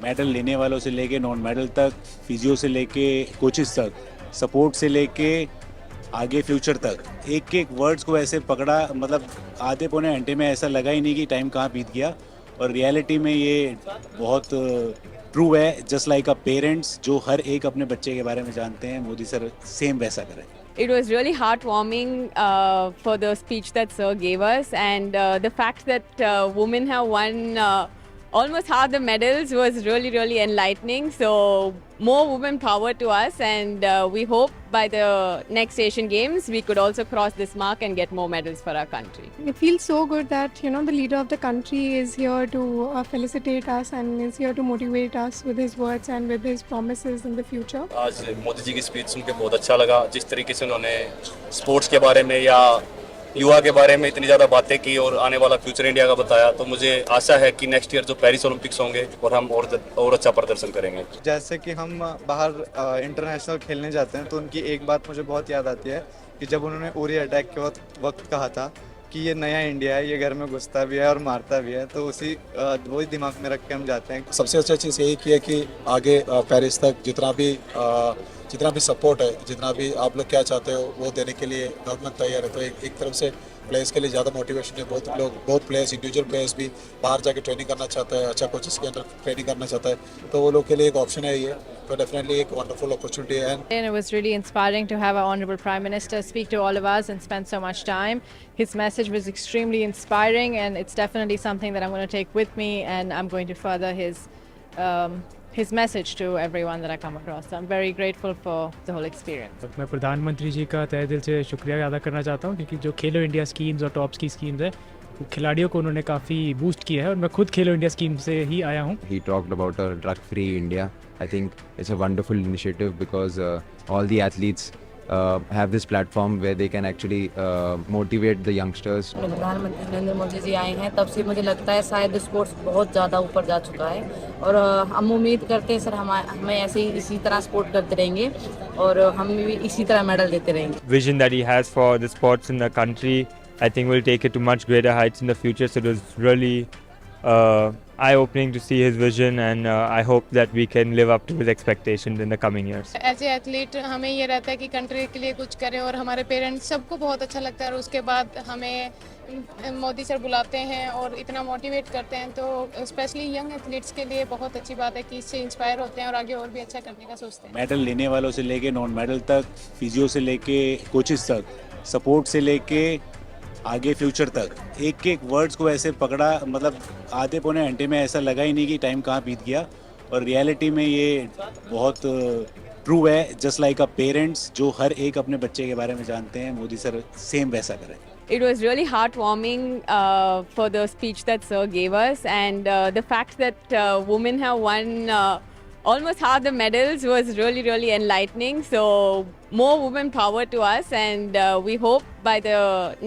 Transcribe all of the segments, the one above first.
Medal लेने वालों से लेके नॉन मेडल तक, फिजियो से लेके कोचेस तक, सपोर्ट से लेके आगे फ्यूचर तक, एक एक वर्ड्स को ऐसे पकड़ा, मतलब आधे पौने घंटे में ऐसा लगा ही नहीं कि टाइम कहाँ बीत गया। और रियलिटी में ये बहुत ट्रू है। जस्ट लाइक अ पेरेंट्स जो हर एक अपने बच्चे के बारे में जानते हैं, मोदी सर सेम वैसा करें। It was really heartwarming for the speech that Sir gave us, and the fact that women have won almost half the medals was really, really enlightening. So, more women power to us, and we hope by the next Asian Games we could also cross this mark and get more medals for our country. It feels so good that the leader of the country is here to felicitate us and is here to motivate us with his words and with his promises in the future. आज मोदी जी की speech सुन के बहुत अच्छा लगा। जिस तरीके से उन्होंने स्पोर्ट्स के बारे में या युवा के बारे में इतनी ज़्यादा बातें की और आने वाला फ्यूचर इंडिया का बताया, तो मुझे आशा है कि नेक्स्ट ईयर जो पेरिस ओलंपिक्स होंगे और हम और अच्छा प्रदर्शन करेंगे। जैसे कि हम बाहर इंटरनेशनल खेलने जाते हैं तो उनकी एक बात मुझे बहुत याद आती है कि जब उन्होंने उरी अटैक के वक्त कहा था कि ये नया इंडिया है, ये घर में घुसता भी है और मारता भी है, तो वही दिमाग में रख के हम जाते हैं। सबसे अच्छा चीज़ यही की है कि आगे पेरिस तक जितना भी सपोर्ट है, जितना भी आप लोग क्या चाहते हो वो देने के लिए गवर्नमेंट तैयार है। तो एक तरफ से प्लेयर्स के लिए ज़्यादा मोटिवेशन है। बहुत प्लेयर्स, इंडिविजुअल प्लेयर्स भी बाहर जाके ट्रेनिंग करना चाहता है, अच्छा कोचेस के अंदर ट्रेनिंग करना चाहता है, तो वो लोग के लिए एक ऑप्शन है ये। तो डेफिनेटली एक वंडरफुल अपॉर्चुनिटी है। And it was really inspiring to have our Honorable Prime Minister speak to all of us and spend so much time. His message was extremely inspiring, and it's definitely something that I'm going to take with me, and I'm going to further his message to everyone that I come across. So I'm very grateful for the whole experience. मैं प्रधानमंत्री जी का तहे दिल से शुक्रिया अदा करना चाहता हूँ, क्योंकि जो खेलो इंडिया स्कीम्स और टॉप्स की स्कीम्स है वो खिलाड़ियों को उन्होंने काफ़ी बूस्ट किया है, और मैं खुद खेलो इंडिया स्कीम से ही आया हूँ। He talked about a drug-free India. I think it's a wonderful initiative because all the athletes have this platform where they can actually motivate the youngsters. प्रधानमंत्री नरेंद्र मोदी जी आए हैं तब से मुझे लगता है शायद स्पोर्ट्स बहुत ज़्यादा ऊपर जा चुका है, और हम उम्मीद करते हैं सर हमें ऐसे ही इसी तरह सपोर्ट करते रहेंगे और हम भी इसी तरह मेडल देते रहेंगे। Vision that he has for the sports in the country, I think will take it to much greater heights in the future. So it was really eye-opening to see his vision, and I hope that we can live up to his expectations in the coming years. As a athlete हमें ये रहता है कि country के लिए कुछ करें, और हमारे पेरेंट्स सबको बहुत अच्छा लगता है, और उसके बाद हमें मोदी सर बुलाते हैं और इतना मोटिवेट करते हैं, तो स्पेशली यंग एथलीट्स के लिए बहुत अच्छी बात है कि इससे इंस्पायर होते हैं और आगे और भी अच्छा करने का सोचते हैं। मेडल लेने वालों से लेके नॉन मेडल तक, फिजियो से लेके कोचेस तक, सपोर्ट से लेके आगे फ्यूचर तक, एक एक वर्ड्स को ऐसे पकड़ा, मतलब आधे पौने घंटे में ऐसा लगा ही नहीं कि टाइम कहाँ बीत गया। और रियलिटी में ये बहुत ट्रू है। जस्ट लाइक अ पेरेंट्स जो हर एक अपने बच्चे के बारे में जानते हैं, मोदी सर सेम वैसा करें। It was really heartwarming for the speech that Sir gave us, and the fact that women have won almost half the medals was really, really enlightening. So, more women power to us, and we hope by the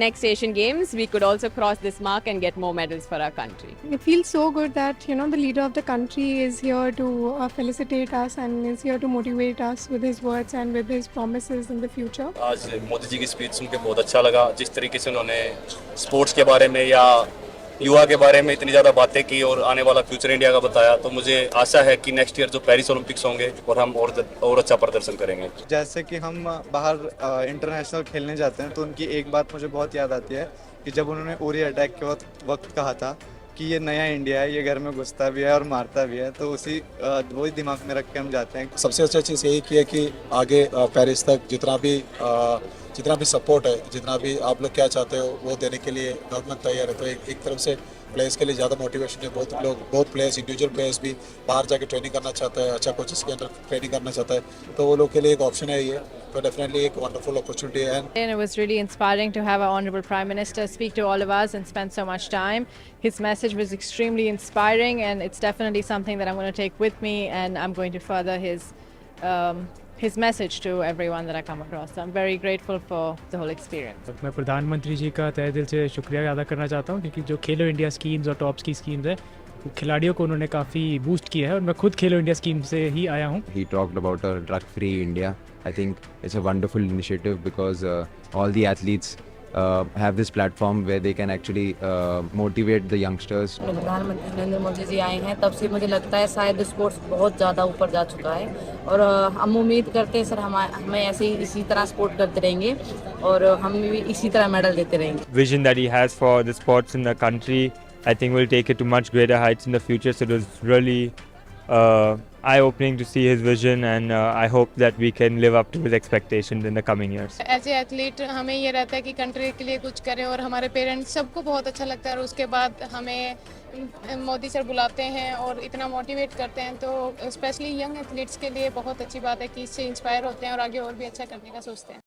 next Asian Games we could also cross this mark and get more medals for our country. It feels so good that the leader of the country is here to felicitate us and is here to motivate us with his words and with his promises in the future. आज मोदी जी की speech सुन के बहुत अच्छा लगा। जिस तरीके से उन्होंने स्पोर्ट्स के बारे में या युवा के बारे में इतनी ज़्यादा बातें की और आने वाला फ्यूचर इंडिया का बताया, तो मुझे आशा है कि नेक्स्ट ईयर जो पेरिस ओलंपिक्स होंगे और हम और अच्छा प्रदर्शन करेंगे। जैसे कि हम बाहर इंटरनेशनल खेलने जाते हैं तो उनकी एक बात मुझे बहुत याद आती है कि जब उन्होंने उरी अटैक के वक्त कहा था कि ये नया इंडिया है, ये घर में घुसता भी है और मारता भी है, तो वही दिमाग में रख के हम जाते हैं। सबसे अच्छा चीज़ यही की है कि आगे पेरिस तक जितना भी सपोर्ट है, जितना भी आप लोग क्या चाहते हो वो देने के लिए गवर्नमेंट तैयार है। तो एक तरफ से प्लेयर्स के लिए ज़्यादा मोटिवेशन है। बहुत प्लेयर्स, इंडिविजुअल प्लेयर्स भी बाहर जाके ट्रेनिंग करना चाहता है, अच्छा कोचेस के अंदर ट्रेनिंग करना चाहता है, तो वो लोग के लिए एक ऑप्शन है ये। तो डेफिनेटली एक वंडरफुल अपॉर्चुनिटी है। And it was really inspiring to have our Honorable Prime Minister speak to all of us and spend so much time. His message was extremely inspiring, and it's definitely something that I'm going to take with me, and I'm going to further his message to everyone that I come across. So I'm very grateful for the whole experience. मैं प्रधानमंत्री जी का तहे दिल से शुक्रिया अदा करना चाहता हूँ, क्योंकि जो खेलो इंडिया स्कीम्स और टॉप्स की स्कीम्स है वो खिलाड़ियों को उन्होंने काफ़ी बूस्ट किया है, और मैं खुद खेलो इंडिया स्कीम से ही आया हूँ। He talked about a drug-free India. I think it's a wonderful initiative because all the athletes have this platform where they can actually motivate the youngsters. प्रधानमंत्री नरेंद्र मोदी जी आए हैं तब से मुझे लगता है शायद स्पोर्ट्स बहुत ज़्यादा ऊपर जा चुका है और हम उम्मीद करते हैं सर हमें ऐसे ही इसी तरह सपोर्ट करते रहेंगे और हम भी इसी तरह मेडल देते रहेंगे. Vision that he has for the sports in the country, I think will take it to much greater heights in the future. So it was really eye-opening to see his vision, and I hope that we can live up to his expectations in the coming years. As a athlete हमें ये रहता है कि country के लिए कुछ करें और हमारे पेरेंट्स सबको बहुत अच्छा लगता है और उसके बाद हमें मोदी सर बुलाते हैं और इतना मोटिवेट करते हैं तो स्पेशली यंग एथलीट्स के लिए बहुत अच्छी बात है कि इससे इंस्पायर होते हैं और आगे और भी अच्छा करने का सोचते हैं.